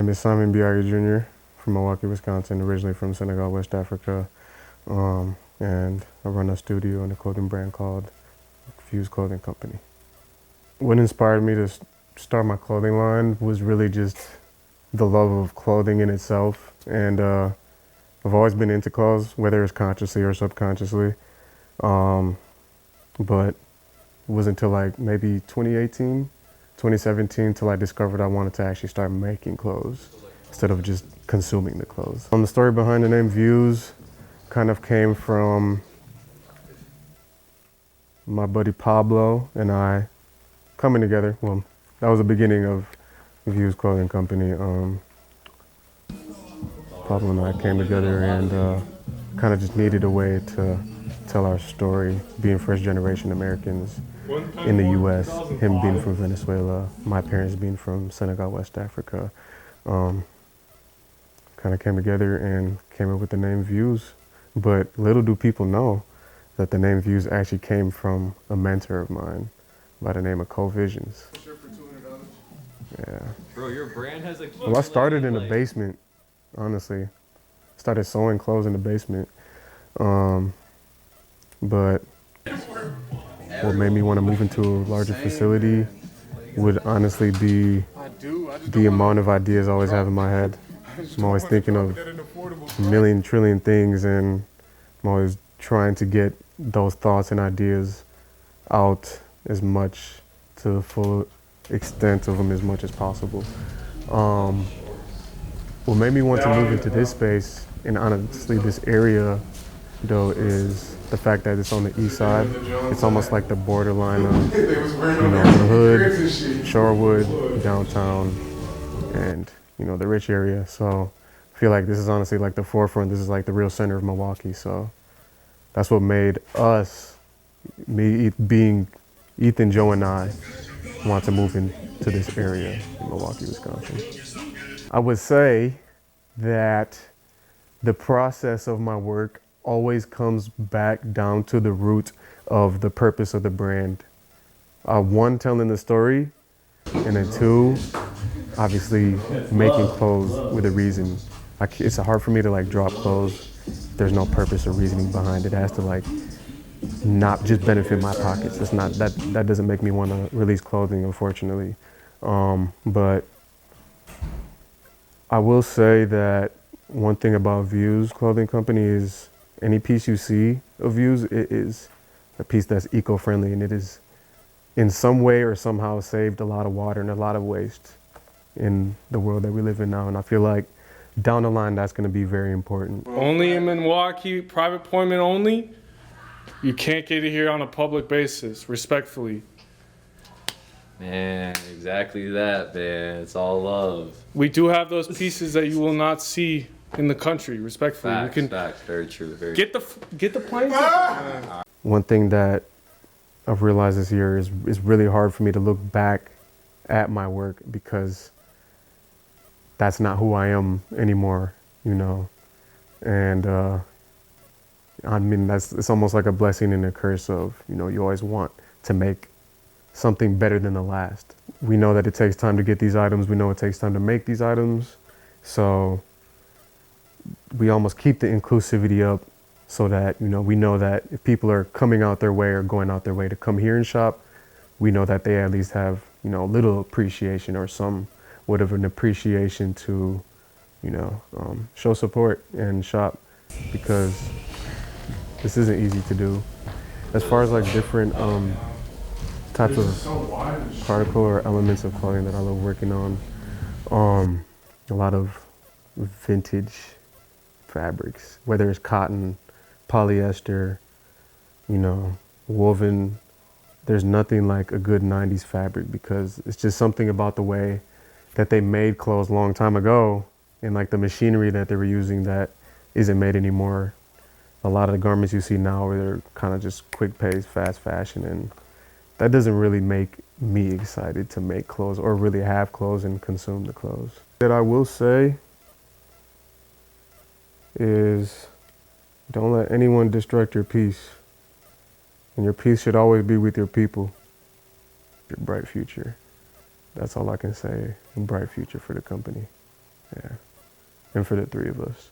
name is Simon Biagi Jr. from Milwaukee, Wisconsin, originally from Senegal, West Africa. And I run a studio and a clothing brand called Views Clothing Company. What inspired me to start my clothing line was really just the love of clothing in itself. And I've always been into clothes, whether it's consciously or subconsciously. But it wasn't until like maybe 2018, 2017 till I discovered I wanted to actually start making clothes instead of just consuming the clothes. The story behind the name Views kind of came from my buddy Pablo and I coming together. Well, that was the beginning of Views Clothing Company. Pablo and I came together and kind of just needed a way to tell our story, being first generation Americans in the US, him being from Venezuela, my parents being from Senegal, West Africa. Kind of came together and came up with the name Views. But little do people know that the name Views actually came from a mentor of mine by the name of Cole Visions. Yeah. Bro, your brand has a Well, I started in the basement, honestly. Started sewing clothes in the basement. But what made me want to move into a larger facility would honestly be the amount of ideas I always have in my head. I'm always thinking of a million trillion things, and I'm always trying to get those thoughts and ideas out as much to the full extent of them as much as possible. What made me want to move into this space, and honestly this area though, is the fact that it's on the east side. It's almost like the borderline of, the hood, Shorewood, downtown, and, the rich area. So I feel like this is honestly like the forefront. This is like the real center of Milwaukee. So that's what made us, me being Ethan, Joe, and I, want to move into this area in Milwaukee, Wisconsin. I would say that the process of my work always comes back down to the root of the purpose of the brand. One, telling the story, and then two, obviously making clothes with a reason. It's hard for me to drop clothes. There's no purpose or reasoning behind it. It has to not just benefit my pockets. It's not that doesn't make me want to release clothing, unfortunately. But I will say that one thing about Views Clothing Company is any piece you see of Views, it is a piece that's eco-friendly, and it is in some way or somehow saved a lot of water and a lot of waste in the world that we live in now. And I feel like down the line, that's going to be very important. Only in Milwaukee, private appointment only. You can't get it here on a public basis, respectfully. Man, exactly that, man. It's all love. We do have those pieces that you will not see in the country, respectfully. Facts, very true. Get the plane. One thing that I've realized this year is really hard for me to look back at my work, because that's not who I am anymore, And it's almost like a blessing and a curse of, you always want to make something better than the last. We know that it takes time to get these items. We know it takes time to make these items. So we almost keep the inclusivity up so that, we know that if people are coming out their way or going out their way to come here and shop, we know that they at least have, a little appreciation or some whatever an appreciation to, show support and shop, because this isn't easy to do. As far as different types of particle or elements of clothing that I love working on, a lot of vintage fabrics, whether it's cotton, polyester, woven. There's nothing like a good 90s fabric, because it's just something about the way that they made clothes a long time ago, and the machinery that they were using that isn't made anymore. A lot of the garments you see now are kind of just quick pace, fast fashion, and that doesn't really make me excited to make clothes or really have clothes and consume the clothes. That I will say is, don't let anyone distract your peace. And your peace should always be with your people. Your bright future. That's all I can say. A bright future for the company. Yeah. And for the three of us.